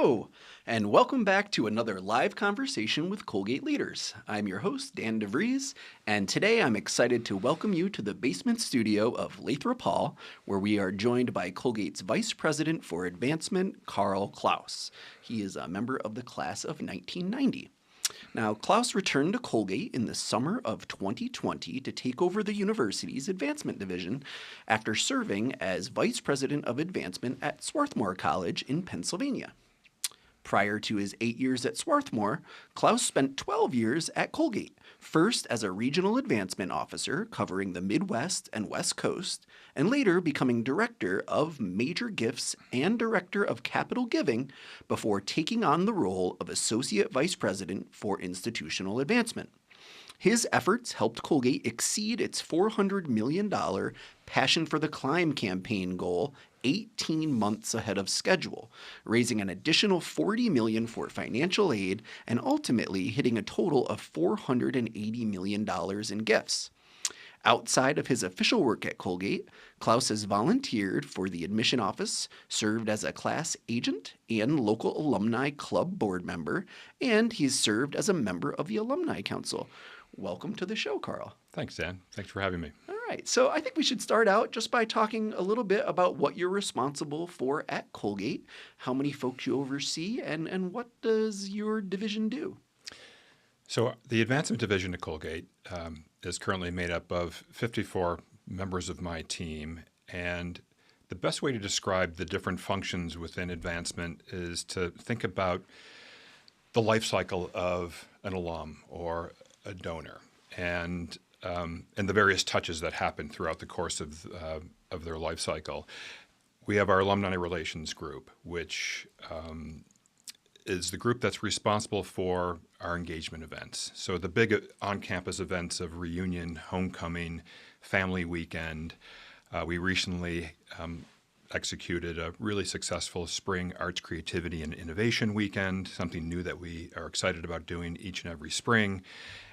Hello, and welcome back to another live conversation with Colgate Leaders. I'm your host, Dan DeVries, and today I'm excited to welcome you to the basement studio of Lathrop Hall, where we are joined by Colgate's Vice President for Advancement, Karl Clauss. He is a member of the class of 1990. Now, Clauss returned to Colgate in the summer of 2020 to take over the university's advancement division after serving as Vice President of Advancement at Swarthmore College in Pennsylvania. Prior to his 8 years at Swarthmore, Clauss spent 12 years at Colgate, first as a regional advancement officer covering the Midwest and West Coast, and later becoming Director of Major Gifts and Director of Capital Giving before taking on the role of Associate Vice President for Institutional Advancement. His efforts helped Colgate exceed its $400 million Passion for the Climb campaign goal 18 months ahead of schedule, raising an additional $40 million for financial aid and ultimately hitting a total of $480 million in gifts. Outside of his official work at Colgate, Clauss has volunteered for the admission office, served as a class agent and local alumni club board member, and he's served as a member of the Alumni Council. Welcome to the show, Karl. Thanks, Dan. Thanks for having me. All right. So I think we should start out just by talking a little bit about what you're responsible for at Colgate, how many folks you oversee, and what does your division do? So the Advancement Division at Colgate is currently made up of 54 members of my team, and the best way to describe the different functions within advancement is to think about the life cycle of an alum or a donor, and the various touches that happen throughout the course of their life cycle. We have our alumni relations group, which is the group that's responsible for our engagement events. So the big on-campus events of reunion, homecoming, family weekend. We recently executed a really successful spring arts, creativity, and innovation weekend, something new that we are excited about doing each and every spring.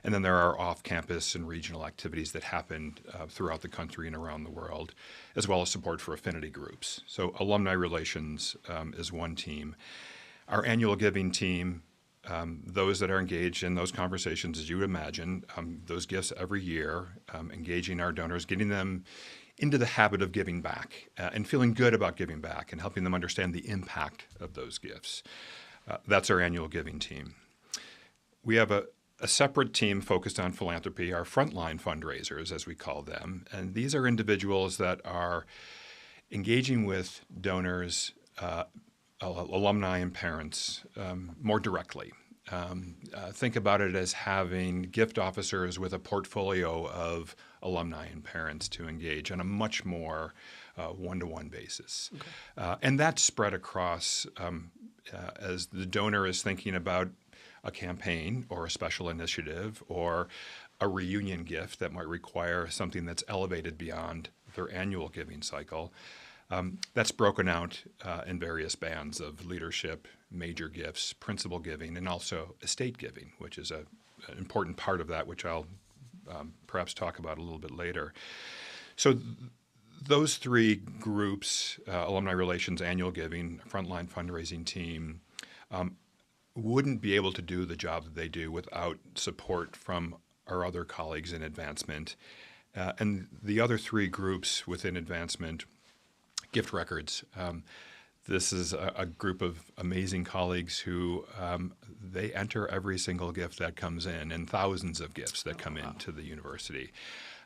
And then there are off-campus and regional activities that happen throughout the country and around the world, as well as support for affinity groups. So alumni relations is one team. Our annual giving team, those that are engaged in those conversations, as you would imagine, those gifts every year, engaging our donors, getting them into the habit of giving back and feeling good about giving back and helping them understand the impact of those gifts. That's our annual giving team. We have a separate team focused on philanthropy, our frontline fundraisers, as we call them. And these are individuals that are engaging with donors, alumni and parents more directly. Think about it as having gift officers with a portfolio of alumni and parents to engage on a much more one-to-one basis. Okay. And that's spread across as the donor is thinking about a campaign or a special initiative or a reunion gift that might require something that's elevated beyond their annual giving cycle. That's broken out in various bands of leadership, major gifts, principal giving, and also estate giving, which is an important part of that, which I'll perhaps talk about a little bit later. So those three groups, alumni relations, annual giving, frontline fundraising team, wouldn't be able to do the job that they do without support from our other colleagues in advancement. And the other three groups within advancement, gift records. This is a group of amazing colleagues who they enter every single gift that comes in and thousands of gifts that come into the university.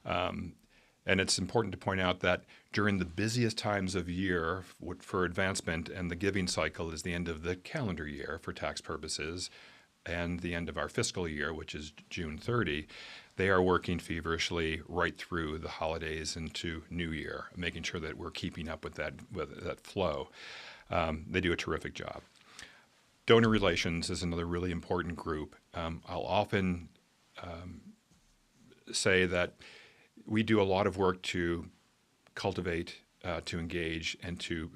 And it's important to point out that during the busiest times of year for advancement, and the giving cycle is the end of the calendar year for tax purposes and the end of our fiscal year, which is June 30, they are working feverishly right through the holidays into New Year, making sure that we're keeping up with that flow. They do a terrific job. Donor relations is another really important group. I'll often say that we do a lot of work to cultivate, to engage, and to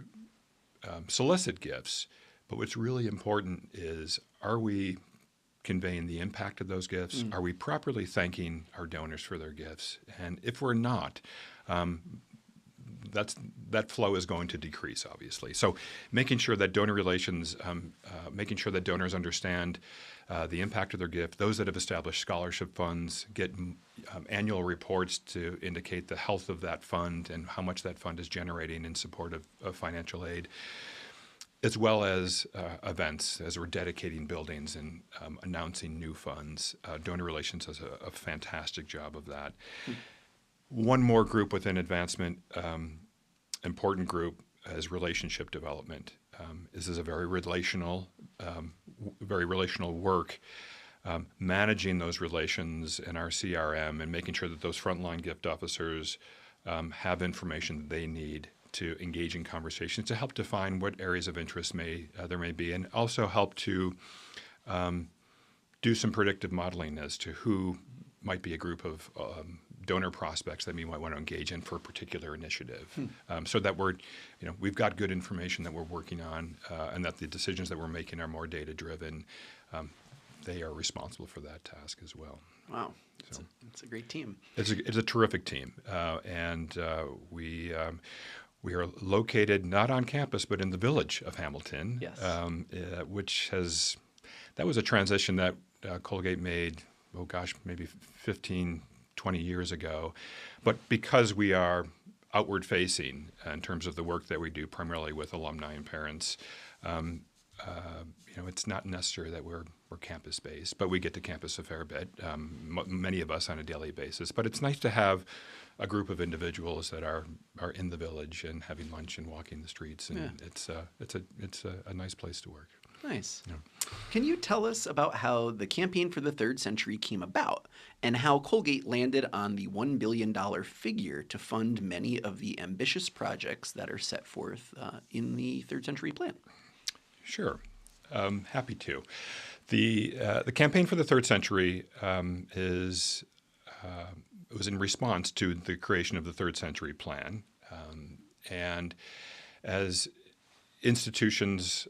solicit gifts. But what's really important is, are we conveying the impact of those gifts? Are we properly thanking our donors for their gifts? And if we're not, that's that flow is going to decrease, obviously. So making sure that donor relations, making sure that donors understand the impact of their gift. Those that have established scholarship funds get annual reports to indicate the health of that fund and how much that fund is generating in support of financial aid, as well as events, as we're dedicating buildings and announcing new funds. Donor relations does a fantastic job of that. One more group within advancement, important group, is relationship development. This is a very relational work, managing those relations in our CRM and making sure that those frontline gift officers have information that they need to engage in conversations to help define what areas of interest there may be, and also help to do some predictive modeling as to who might be a group of donor prospects that we might want to engage in for a particular initiative, so that we've got good information that we're working on, and that the decisions that we're making are more data-driven. They are responsible for that task as well. Wow, it's a great team. It's a terrific team, and we are located not on campus but in the village of Hamilton, Yes. That was a transition that Colgate made, maybe 15, 20 years ago. But because we are outward facing in terms of the work that we do primarily with alumni and parents, it's not necessary that we're campus based, but we get to campus a fair bit, many of us on a daily basis. But it's nice to have a group of individuals that are in the village and having lunch and walking the streets, and it's a nice place to work. Nice. Yeah. Can you tell us about how the campaign for the third century came about and how Colgate landed on the $1 billion figure to fund many of the ambitious projects that are set forth in the third century plan? Sure. Happy to. The campaign for the third century was in response to the creation of the third century plan. And as institutions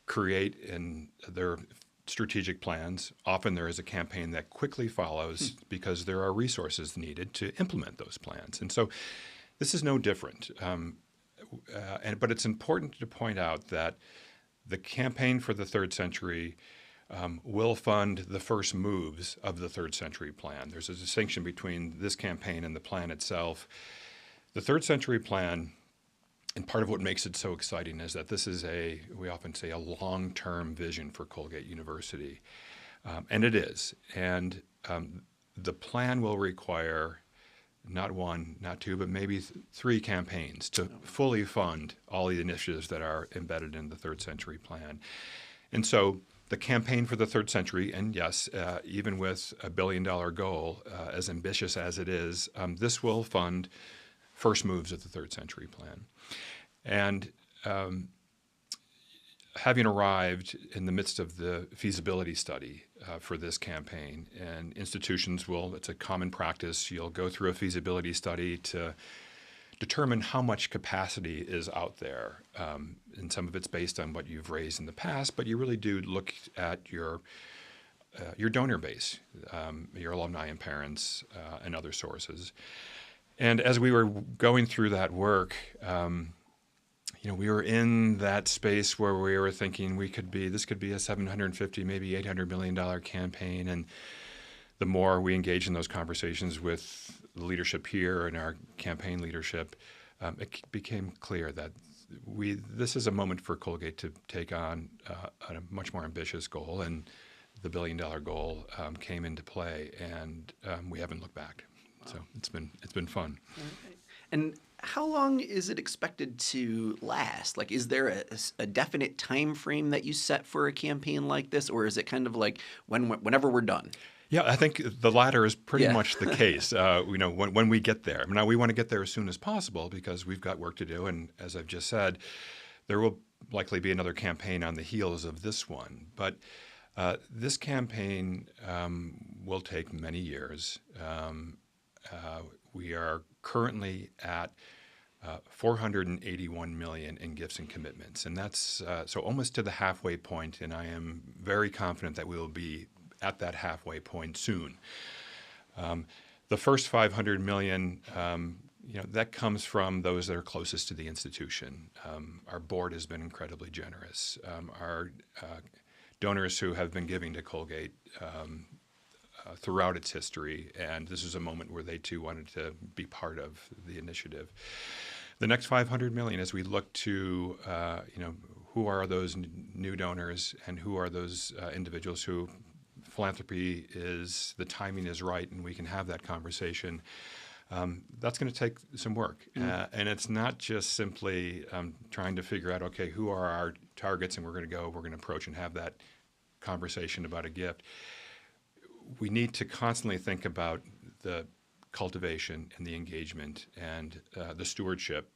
create in their strategic plans, often there is a campaign that quickly follows because there are resources needed to implement those plans. And so this is no different. But it's important to point out that the campaign for the third century will fund the first moves of the third century plan. There's a distinction between this campaign and the plan itself. The third century plan, and part of what makes it so exciting, is that this is we often say, a long-term vision for Colgate University. And it is. And the plan will require not one, not two, but maybe three campaigns to fully fund all the initiatives that are embedded in the third century plan. And so the campaign for the third century, and yes, even with a $1 billion goal, as ambitious as it is, this will fund first moves of the third century plan. And having arrived in the midst of the feasibility study for this campaign, and institutions it's a common practice, you'll go through a feasibility study to determine how much capacity is out there. And some of it's based on what you've raised in the past, but you really do look at your donor base, your alumni and parents, and other sources. And as we were going through that work, we were in that space where we were thinking this could be a $750, maybe $800 million campaign. And the more we engage in those conversations with the leadership here and our campaign leadership, it became clear that this is a moment for Colgate to take on a much more ambitious goal, and the $1 billion goal came into play, and we haven't looked back. Wow. So it's been fun. And how long is it expected to last? Like, is there a definite time frame that you set for a campaign like this, or is it kind of like whenever we're done? Yeah, I think the latter is pretty much the case. When we get there. Now, we want to get there as soon as possible because we've got work to do. And as I've just said, there will likely be another campaign on the heels of this one. But this campaign will take many years. We are currently at $481 million in gifts and commitments. And that's so almost to the halfway point. And I am very confident that we will be at that halfway point soon. The first $500 million, that comes from those that are closest to the institution. Our board has been incredibly generous. Our donors who have been giving to Colgate throughout its history, and this is a moment where they too wanted to be part of the initiative. The next 500 million, as we look to, who are those new donors and who are those individuals who philanthropy is, the timing is right, and we can have that conversation. That's going to take some work. And it's not just simply trying to figure out, okay, who are our targets, and we're going to approach and have that conversation about a gift. We need to constantly think about the cultivation and the engagement and the stewardship.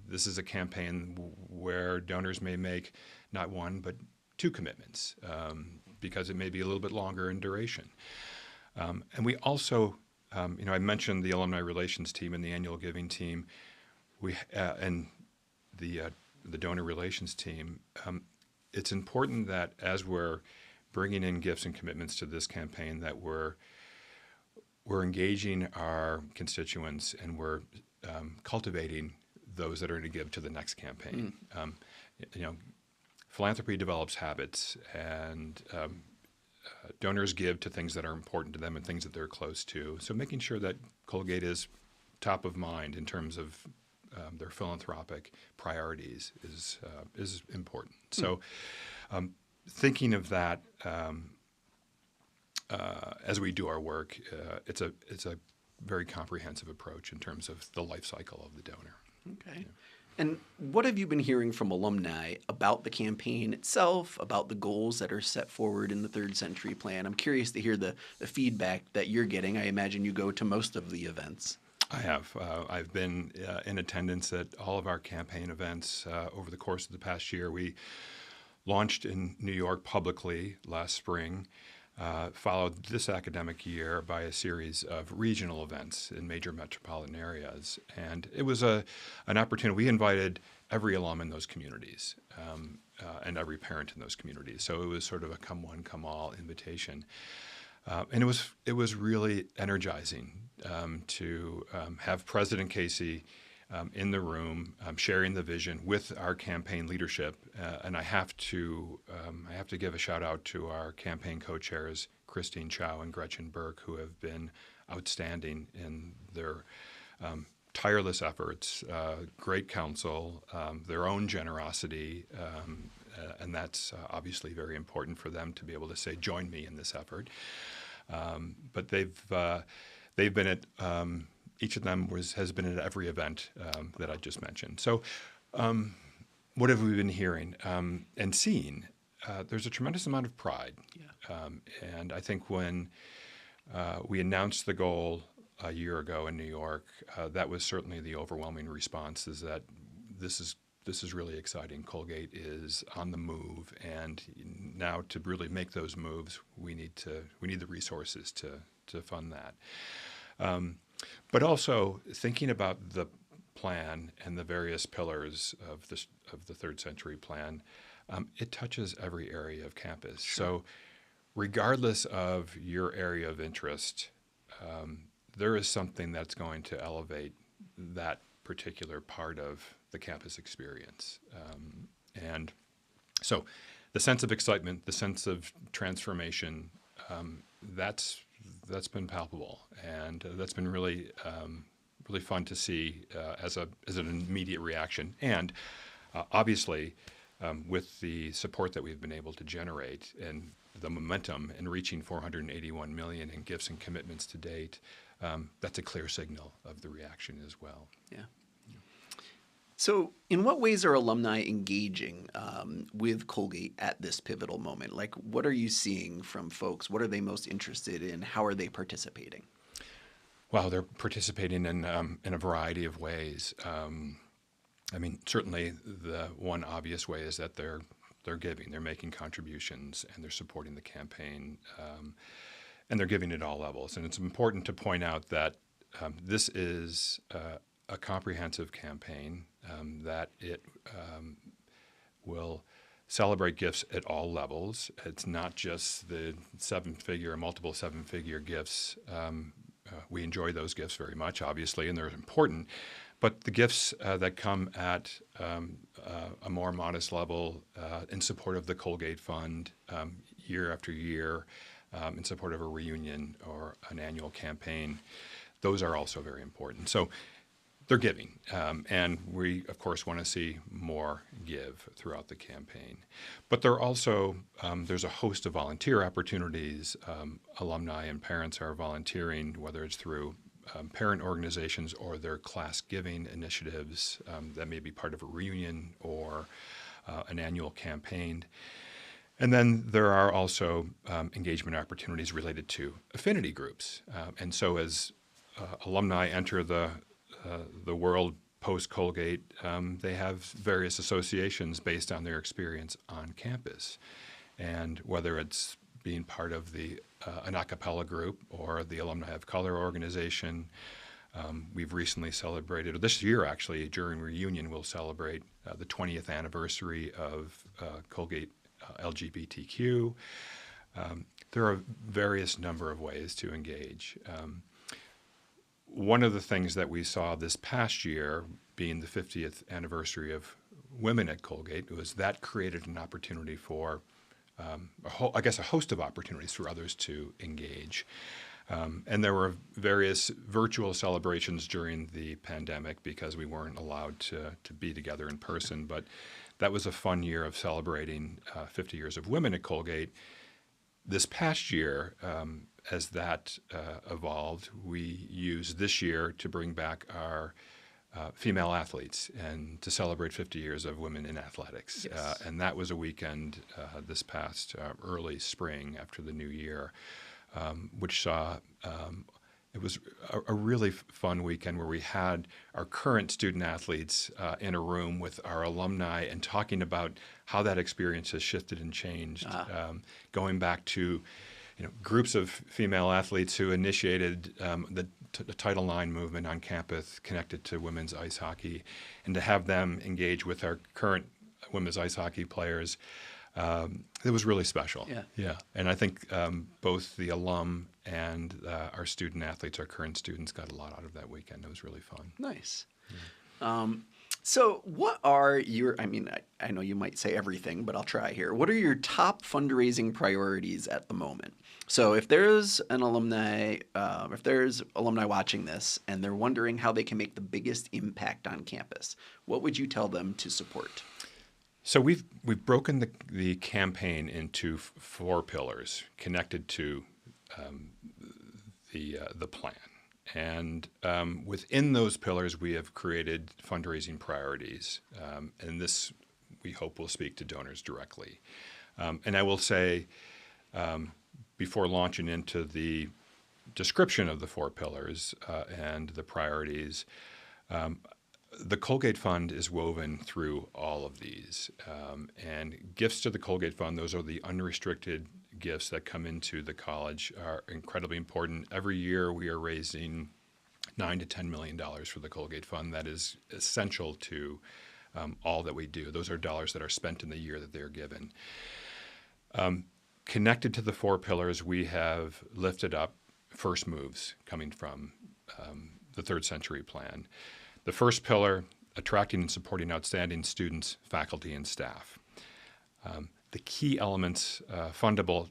This is a campaign where donors may make not one, but two commitments because it may be a little bit longer in duration. And we also, I mentioned the alumni relations team and the annual giving team, and the donor relations team. It's important that as we're bringing in gifts and commitments to this campaign, that we're engaging our constituents and we're cultivating those that are going to give to the next campaign. Philanthropy develops habits, and donors give to things that are important to them and things that they're close to. So making sure that Colgate is top of mind in terms of their philanthropic priorities is important. So thinking of that as we do our work, it's a very comprehensive approach in terms of the life cycle of the donor. Okay. Yeah. And what have you been hearing from alumni about the campaign itself, about the goals that are set forward in the Third Century Plan? I'm curious to hear the feedback that you're getting. I imagine you go to most of the events. I have. I've been in attendance at all of our campaign events over the course of the past year. We launched in New York publicly last spring, followed this academic year by a series of regional events in major metropolitan areas. And it was an opportunity. We invited every alum in those communities and every parent in those communities. So it was sort of a come one, come all invitation. And it was really energizing to have President Casey in the room, sharing the vision with our campaign leadership. And I have to give a shout out to our campaign co-chairs, Christine Chow and Gretchen Burke, who have been outstanding in their tireless efforts, great counsel, their own generosity, and that's obviously very important for them to be able to say, join me in this effort. But they've been at each of them has been at every event that I just mentioned. So what have we been hearing and seeing? There's a tremendous amount of pride. Yeah. And I think when we announced the goal a year ago in New York, that was certainly the overwhelming response, is that this is really exciting. Colgate is on the move, and now to really make those moves, we need the resources to fund that. But also thinking about the plan and the various pillars of the Third Century Plan, it touches every area of campus. Sure. So regardless of your area of interest, there is something that's going to elevate that particular part of the campus experience. And so the sense of excitement, the sense of transformation, that's been palpable, and that's been really fun to see as an immediate reaction. And obviously, with the support that we've been able to generate and the momentum in reaching 481 million in gifts and commitments to date, that's a clear signal of the reaction as well. Yeah. So in what ways are alumni engaging with Colgate at this pivotal moment? Like, what are you seeing from folks? What are they most interested in? How are they participating? Well, they're participating in a variety of ways. I mean, certainly the one obvious way is that they're giving, they're making contributions, and they're supporting the campaign, and they're giving at all levels. And it's important to point out that this is a comprehensive campaign, that it will celebrate gifts at all levels. It's not just the multiple seven-figure gifts. we enjoy those gifts very much, obviously, and they're important. But the gifts that come at a more modest level in support of the Colgate Fund year after year, in support of a reunion or an annual campaign, those are also very important. So they're giving, and we, of course, want to see more give throughout the campaign. But there are also, there's a host of volunteer opportunities. Alumni and parents are volunteering, whether it's through parent organizations or their class giving initiatives that may be part of a reunion or an annual campaign. And then there are also engagement opportunities related to affinity groups. And so as alumni enter the world post-Colgate, they have various associations based on their experience on campus. And whether it's being part of an a cappella group or the Alumni of Color organization, we've recently celebrated, or this year actually, during reunion, we'll celebrate the 20th anniversary of Colgate LGBTQ. There are various number of ways to engage. One of the things that we saw this past year, being the 50th anniversary of women at Colgate, was that created an opportunity for, a host of opportunities for others to engage. And there were various virtual celebrations during the pandemic because we weren't allowed to be together in person. But that was a fun year of celebrating 50 years of women at Colgate. This past year, as that evolved, we used this year to bring back our female athletes and to celebrate 50 years of women in athletics. Yes. And that was a weekend this past early spring after the new year, which saw, it was a really fun weekend where we had our current student athletes in a room with our alumni and talking about how that experience has shifted and changed, going back to groups of female athletes who initiated the Title IX movement on campus connected to women's ice hockey, and to have them engage with our current women's ice hockey players. It was really special. Yeah. And I think both the alum and our student athletes, our current students, got a lot out of that weekend. It was really fun. Nice. Yeah. So what are your, I know you might say everything, but I'll try here. What are your top fundraising priorities at the moment? So if there's an alumni, watching this and they're wondering how they can make the biggest impact on campus, what would you tell them to support? So we've broken the campaign into 4 pillars connected to the plan. And within those pillars, we have created fundraising priorities. And this, we hope, will speak to donors directly. And I will say, before launching into the description of the 4 pillars and the priorities, the Colgate Fund is woven through all of these. And gifts to the Colgate Fund, those are the unrestricted gifts that come into the college, are incredibly important. Every year we are raising $9 to $10 million for the Colgate Fund. That is essential to all that we do. Those are dollars that are spent in the year that they're given. Connected to the 4 pillars, we have lifted up first moves coming from the Third Century Plan. The first pillar, attracting and supporting outstanding students, faculty, and staff. The key elements, fundable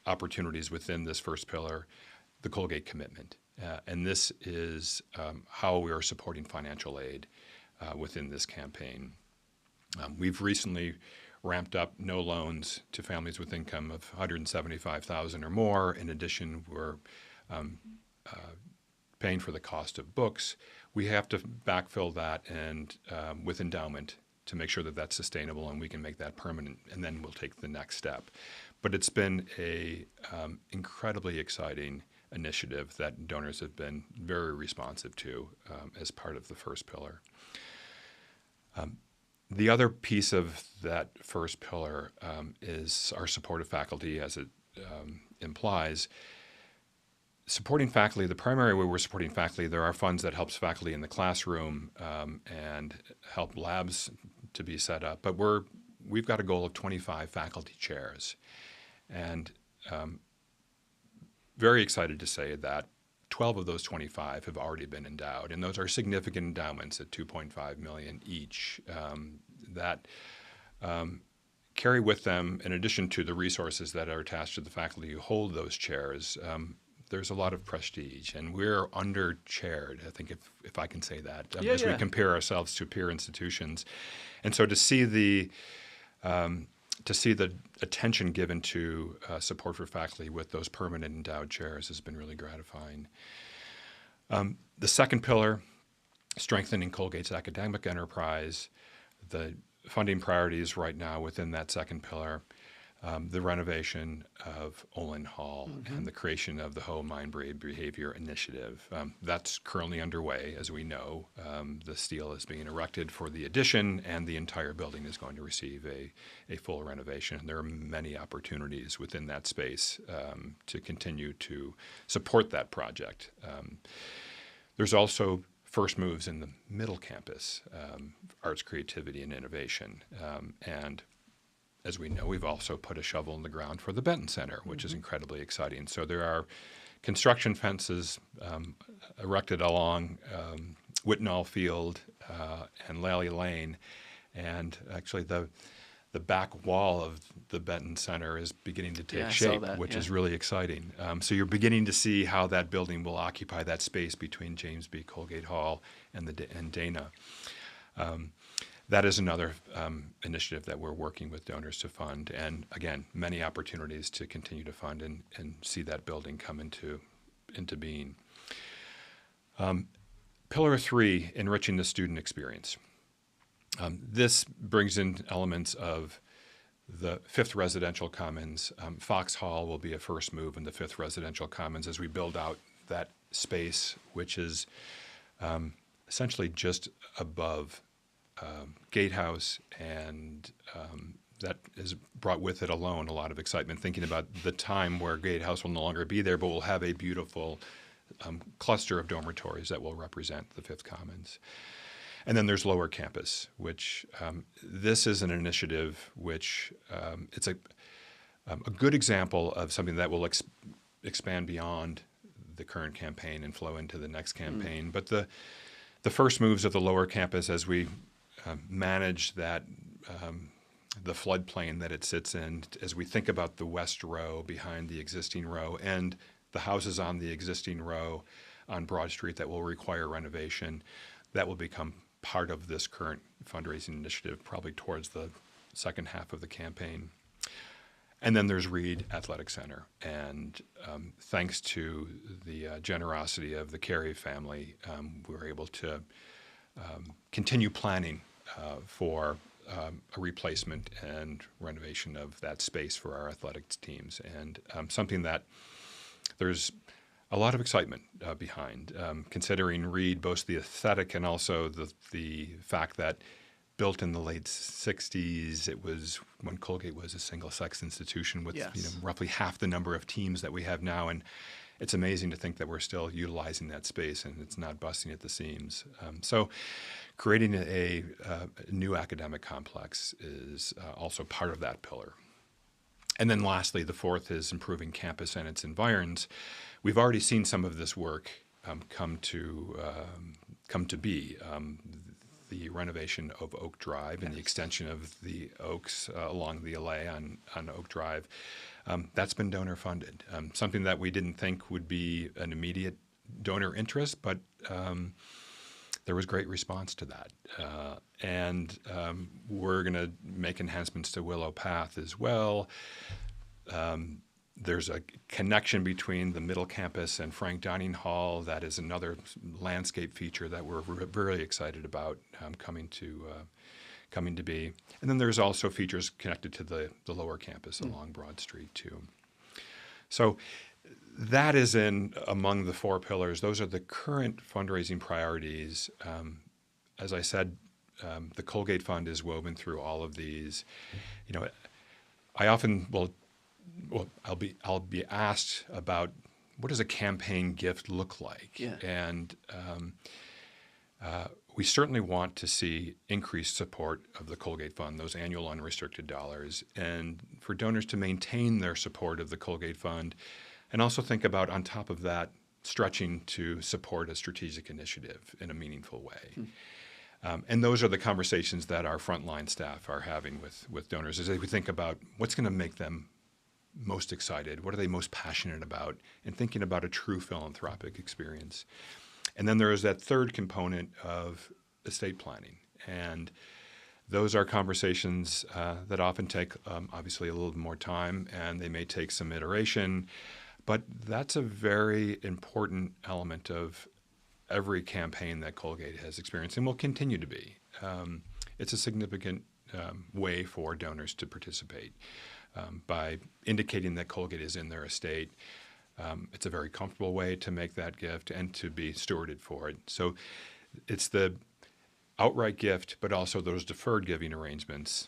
opportunities within this first pillar, the Colgate commitment. And this is how we are supporting financial aid within this campaign. We've recently ramped up no loans to families with income of $175,000 or more. In addition, we're paying for the cost of books. We have to backfill that and with endowment to make sure that that's sustainable and we can make that permanent, and then we'll take the next step. But it's been a incredibly exciting initiative that donors have been very responsive to as part of the first pillar. The other piece of that first pillar is our support of faculty, as it implies. Supporting faculty, the primary way we're supporting faculty, there are funds that helps faculty in the classroom and help labs to be set up. But we've got a goal of 25 faculty chairs. And very excited to say that 12 of those 25 have already been endowed, and those are significant endowments at $2.5 million each that carry with them, in addition to the resources that are attached to the faculty who hold those chairs, there's a lot of prestige, and we're under-chaired, I think, if I can say that, as we compare ourselves to peer institutions. And so to see the attention given to support for faculty with those permanent endowed chairs has been really gratifying. The second pillar, strengthening Colgate's academic enterprise, the funding priorities right now within that second pillar, the renovation of Olin Hall and the creation of the Home Mind Behavior Initiative. That's currently underway, as we know. The steel is being erected for the addition, and the entire building is going to receive a full renovation. There are many opportunities within that space to continue to support that project. There's also first moves in the middle campus, arts, creativity, and innovation. And as we know, we've also put a shovel in the ground for the Benton Center, which is incredibly exciting. So there are construction fences erected along Whitnall Field and Lally Lane. And actually the back wall of the Benton Center is beginning to take shape, which is really exciting. So you're beginning to see how that building will occupy that space between James B. Colgate Hall and Dana. That is another initiative that we're working with donors to fund. And again, many opportunities to continue to fund and see that building come into being. Pillar 3, enriching the student experience. This brings in elements of the 5th Residential Commons. Fox Hall will be a first move in the 5th Residential Commons as we build out that space, which is essentially just above Gatehouse, and that has brought with it alone a lot of excitement, thinking about the time where Gatehouse will no longer be there, but we'll have a beautiful cluster of dormitories that will represent the 5th Commons. And then there's Lower Campus, which this is an initiative which it's a good example of something that will expand beyond the current campaign and flow into the next campaign. But the first moves of the Lower Campus as we manage that the floodplain that it sits in, as we think about the west row behind the existing row and the houses on the existing row on Broad Street that will require renovation, that will become part of this current fundraising initiative, probably towards the second half of the campaign. And then there's Reed Athletic Center. And thanks to the generosity of the Carey family, we were able to continue planning for a replacement and renovation of that space for our athletics teams. And something that there's a lot of excitement behind, considering Reed, both the aesthetic and also the fact that built in the late 60s, it was when Colgate was a single-sex institution with roughly half the number of teams that we have now. And it's amazing to think that we're still utilizing that space and it's not busting at the seams. So creating a new academic complex is also part of that pillar. And then lastly, the fourth is improving campus and its environs. We've already seen some of this work come to be. The renovation of Oak Drive and the extension of the Oaks along the alley on Oak Drive, that's been donor funded. Something that we didn't think would be an immediate donor interest, but there was great response to that. And we're going to make enhancements to Willow Path as well. There's a connection between the middle campus and Frank Dining Hall. That is another landscape feature that we're very excited about coming to be. And then there's also features connected to the lower campus along Broad Street too. So that is among the four pillars. Those are the current fundraising priorities. As I said, the Colgate Fund is woven through all of these. You know, I often I'll be asked about what does a campaign gift look like, and we certainly want to see increased support of the Colgate Fund, those annual unrestricted dollars, and for donors to maintain their support of the Colgate Fund, and also think about on top of that stretching to support a strategic initiative in a meaningful way. And those are the conversations that our frontline staff are having with donors as we think about what's going to make them most excited, what are they most passionate about, and thinking about a true philanthropic experience. And then there is that third component of estate planning. And those are conversations that often take, obviously, a little more time, and they may take some iteration. But that's a very important element of every campaign that Colgate has experienced and will continue to be. It's a significant way for donors to participate by indicating that Colgate is in their estate. It's a very comfortable way to make that gift and to be stewarded for it. So it's the outright gift, but also those deferred giving arrangements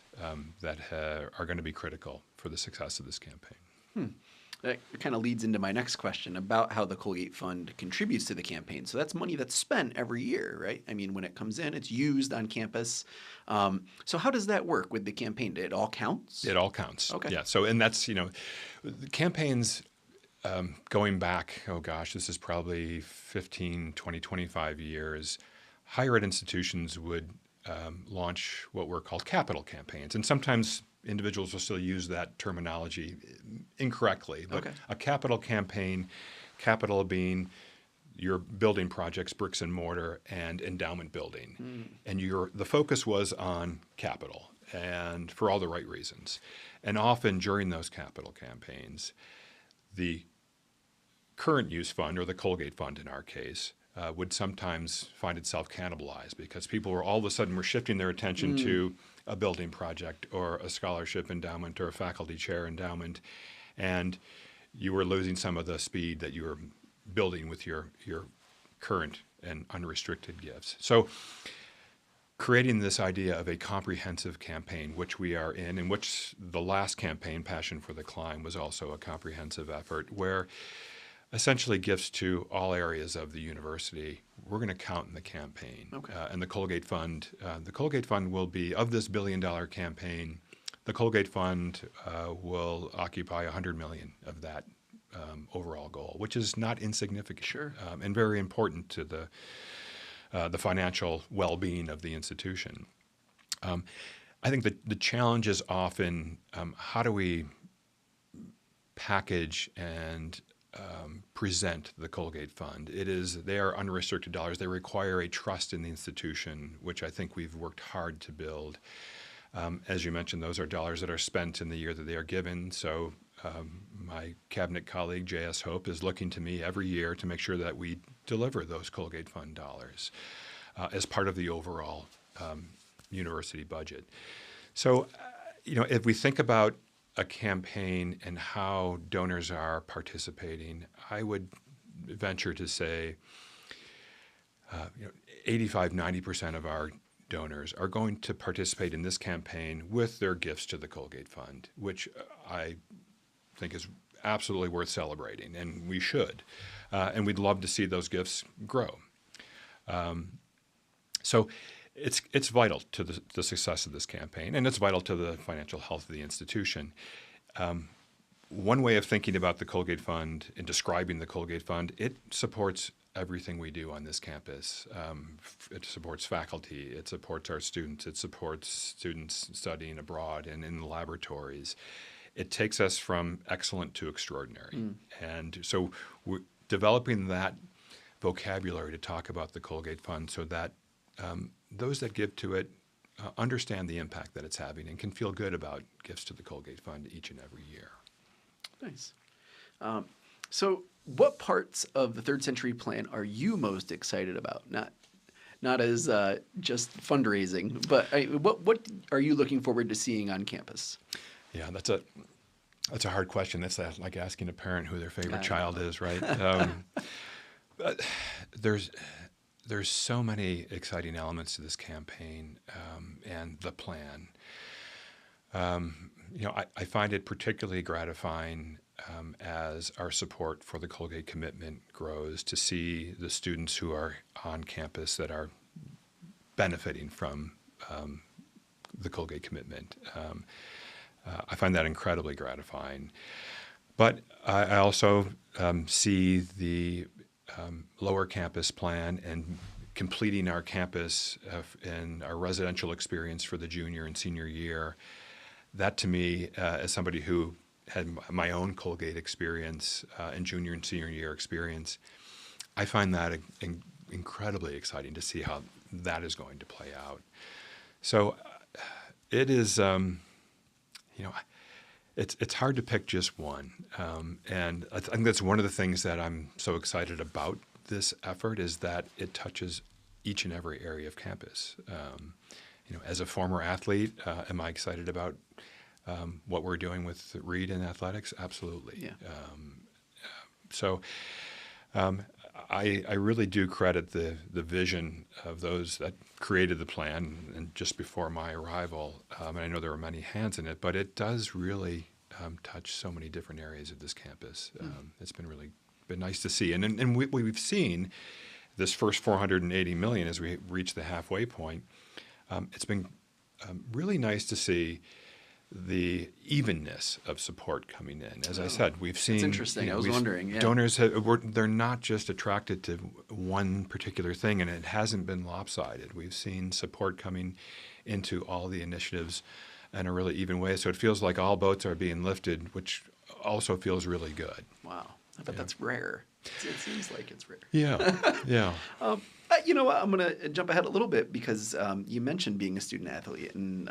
that are going to be critical for the success of this campaign. That kind of leads into my next question about how the Colgate Fund contributes to the campaign. So that's money that's spent every year, right? I mean, when it comes in, it's used on campus. So how does that work with the campaign? It all counts? It all counts. Okay. Yeah. So, and that's, the campaigns going back, oh gosh, this is probably 15, 20, 25 years, higher ed institutions would launch what were called capital campaigns. And sometimes individuals will still use that terminology incorrectly. But a capital campaign, capital being your building projects, bricks and mortar, and endowment building. And the focus was on capital, and for all the right reasons. And often during those capital campaigns, the current use fund, or the Colgate Fund in our case, would sometimes find itself cannibalized because people were all of a sudden were shifting their attention to a building project or a scholarship endowment or a faculty chair endowment, and you were losing some of the speed that you were building with your current and unrestricted gifts. So creating this idea of a comprehensive campaign, which we are in which the last campaign, Passion for the Climb, was also a comprehensive effort where essentially gifts to all areas of the university, we're going to count in the campaign. And the Colgate Fund will be, of this $1 billion campaign, the Colgate Fund will occupy $100 million of that overall goal, which is not insignificant. And very important to the financial well-being of the institution. I think the challenge is often how do we package and present the Colgate Fund. They are unrestricted dollars. They require a trust in the institution, which I think we've worked hard to build. As you mentioned, those are dollars that are spent in the year that they are given. So my cabinet colleague, J.S. Hope, is looking to me every year to make sure that we deliver those Colgate Fund dollars as part of the overall university budget. So, if we think about a campaign and how donors are participating, I would venture to say 85-90% of our donors are going to participate in this campaign with their gifts to the Colgate Fund, which I think is absolutely worth celebrating, and we should. And we'd love to see those gifts grow. So it's vital to the success of this campaign, and it's vital to the financial health of the institution. One way of thinking about the Colgate Fund and describing the Colgate Fund, it supports everything we do on this campus. It supports faculty, it supports our students, it supports students studying abroad and in the laboratories. It takes us from excellent to extraordinary. And so we're developing that vocabulary to talk about the Colgate Fund so that those that give to it understand the impact that it's having and can feel good about gifts to the Colgate Fund each and every year. Nice. So what parts of the Third Century Plan are you most excited about? Not as just fundraising, but what are you looking forward to seeing on campus? Yeah, that's a hard question. That's like asking a parent who their favorite child is, right? But there's so many exciting elements to this campaign and the plan. I find it particularly gratifying as our support for the Colgate commitment grows to see the students who are on campus that are benefiting from the Colgate commitment. I find that incredibly gratifying. But I also see the lower campus plan and completing our campus and our residential experience for the junior and senior year. That to me, as somebody who had my own Colgate experience and junior and senior year experience, I find that incredibly exciting to see how that is going to play out. So it is, it's hard to pick just one. And I think that's one of the things that I'm so excited about this effort is that it touches each and every area of campus. As a former athlete, am I excited about what we're doing with Reed in athletics? Absolutely. Yeah. So I really do credit the vision of those that created the plan and just before my arrival. And I know there were many hands in it, but it does really touch so many different areas of this campus. It's been nice to see. And we've seen this first $480 million as we reach the halfway point. It's been really nice to see the evenness of support coming in. As I said, we've seen. It's interesting. I was wondering. Yeah. Donors they're not just attracted to one particular thing, and it hasn't been lopsided. We've seen support coming into all the initiatives in a really even way. So it feels like all boats are being lifted, which also feels really good. Wow. I bet that's rare. It seems like it's rare. Yeah. Yeah. You know what? I'm going to jump ahead a little bit because you mentioned being a student athlete, and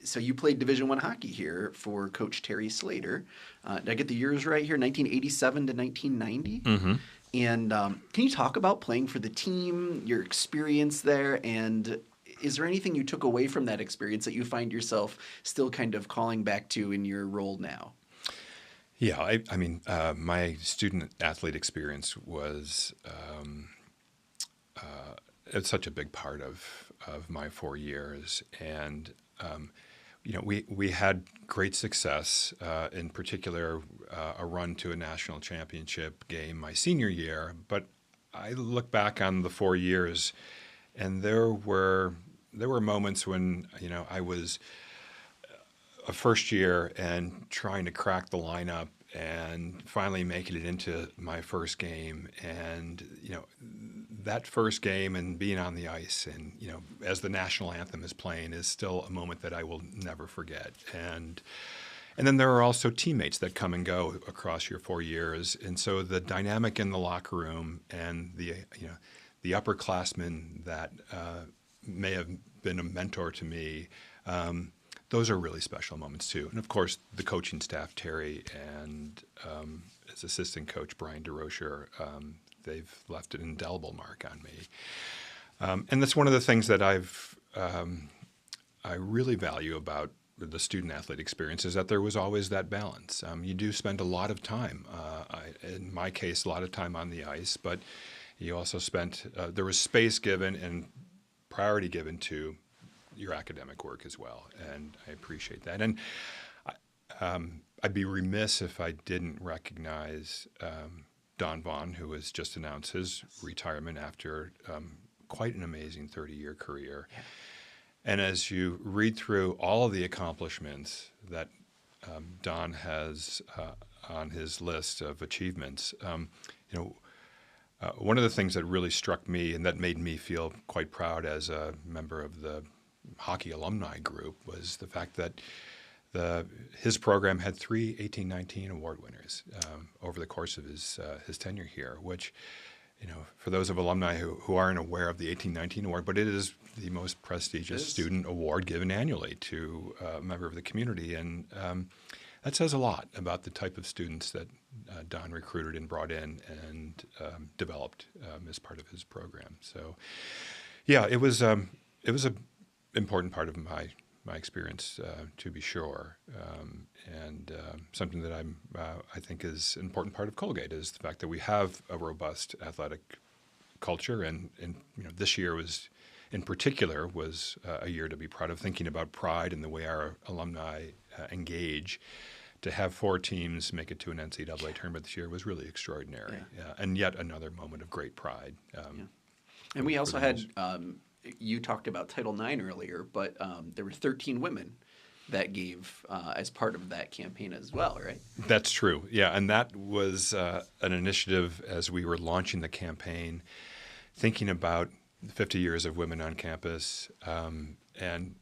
so you played Division I hockey here for Coach Terry Slater. Did I get the years right here? 1987 to 1990. Mm-hmm. And can you talk about playing for the team, your experience there, and is there anything you took away from that experience that you find yourself still kind of calling back to in your role now? Yeah, I mean, my student athlete experience was it's such a big part of my 4 years, and we had great success. In particular, a run to a national championship game my senior year. But I look back on the 4 years, and there were moments when I was a first year and trying to crack the lineup and finally making it into my first game, and that first game and being on the ice and as the national anthem is playing is still a moment that I will never forget. And then there are also teammates that come and go across your 4 years, and so the dynamic in the locker room and the upperclassmen that may have been a mentor to me. Those are really special moments too. And of course, the coaching staff, Terry and his assistant coach, Brian DeRocher, they've left an indelible mark on me. And that's one of the things that I really value about the student athlete experience is that there was always that balance. You do spend a lot of time, in my case, a lot of time on the ice, but you also spent, there was space given and priority given to your academic work as well, and I appreciate that. And I'd be remiss if I didn't recognize Don Vaughn, who has just announced his retirement after quite an amazing 30-year career. Yeah. And as you read through all of the accomplishments that Don has on his list of achievements, one of the things that really struck me and that made me feel quite proud as a member of the hockey alumni group was the fact that his program had 3 18-19 award winners over the course of his tenure here, which, for those of alumni who aren't aware of the 18-19 award, but it is the most prestigious student award given annually to a member of the community. And that says a lot about the type of students that Don recruited and brought in and developed as part of his program. So, yeah, it was a important part of my experience, to be sure, and something that I think is an important part of Colgate is the fact that we have a robust athletic culture, and this year was, in particular, was a year to be proud of, thinking about pride and the way our alumni engage. To have 4 teams make it to an NCAA tournament this year was really extraordinary, and yet another moment of great pride. And we also had. You talked about Title IX earlier, but there were 13 women that gave as part of that campaign as well, right? That's true. Yeah, and that was an initiative as we were launching the campaign, thinking about 50 years of women on campus, and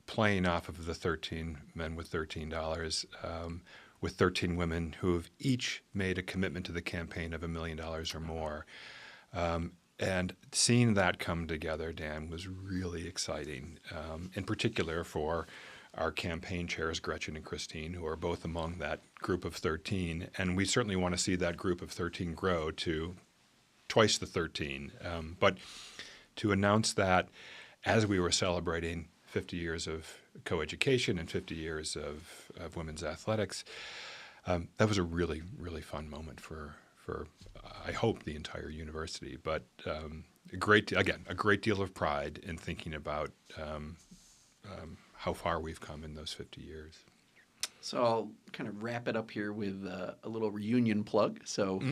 playing off of the 13 men with $13, with 13 women who have each made a commitment to the campaign of $1 million or more. And seeing that come together, Dan, was really exciting, in particular for our campaign chairs, Gretchen and Christine, who are both among that group of 13. And we certainly want to see that group of 13 grow to twice the 13. But to announce that as we were celebrating 50 years of coeducation and 50 years of women's athletics, that was a really, really fun moment for I hope, the entire university. But a great deal of pride in thinking about how far we've come in those 50 years. So I'll kind of wrap it up here with a little reunion plug. So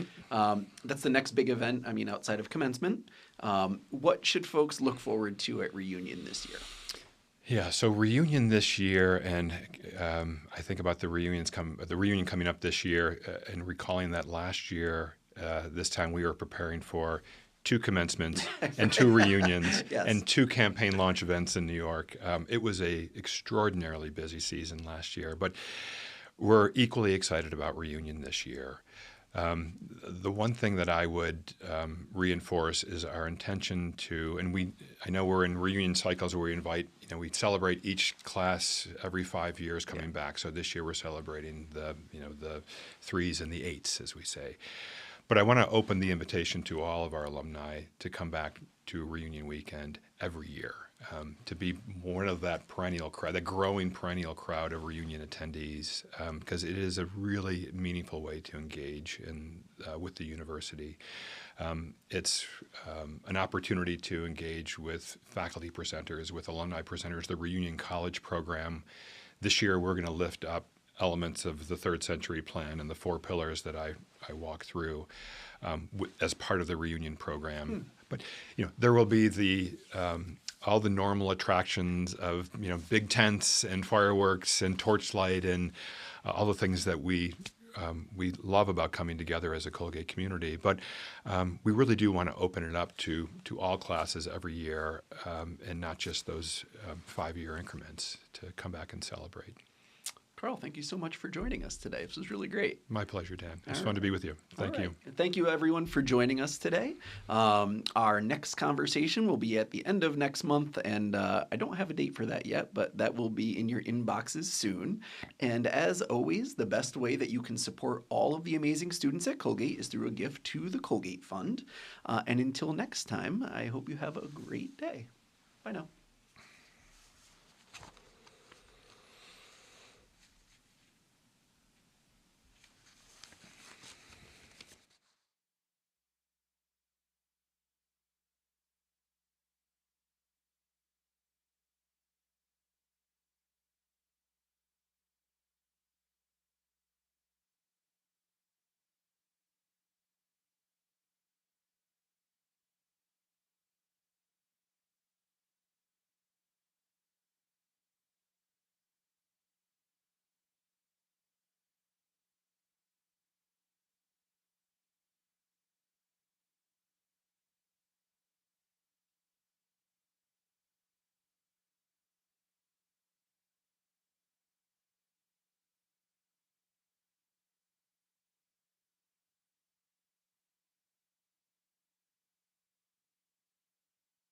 that's the next big event, outside of commencement. What should folks look forward to at reunion this year? Yeah, so reunion this year, and I think about the reunion coming up this year, and recalling that last year, this time we were preparing for 2 commencements and 2 reunions Yes. and 2 campaign launch events in New York. It was a extraordinarily busy season last year, but we're equally excited about reunion this year. The one thing that I would reinforce is our intention to, and I know we're in reunion cycles where we invite, we celebrate each class every 5 years coming back. So this year we're celebrating the 3s and the 8s, as we say. But I want to open the invitation to all of our alumni to come back to reunion weekend every year, to be one of that perennial crowd, that growing perennial crowd of reunion attendees, because it is a really meaningful way to engage with the university. It's an opportunity to engage with faculty presenters, with alumni presenters, the Reunion College program. This year we're going to lift up elements of the Third Century Plan and the 4 pillars that I walk through as part of the reunion program. But there will be all the normal attractions of big tents and fireworks and torchlight and all the things that we love about coming together as a Colgate community. But we really do want to open it up to all classes every year, and not just those 5-year increments, to come back and celebrate. Karl, thank you so much for joining us today. This was really great. My pleasure, Dan. It's fun to be with you. Thank you. Thank you, everyone, for joining us today. Our next conversation will be at the end of next month, and I don't have a date for that yet, but that will be in your inboxes soon. And as always, the best way that you can support all of the amazing students at Colgate is through a gift to the Colgate Fund. And until next time, I hope you have a great day. Bye now.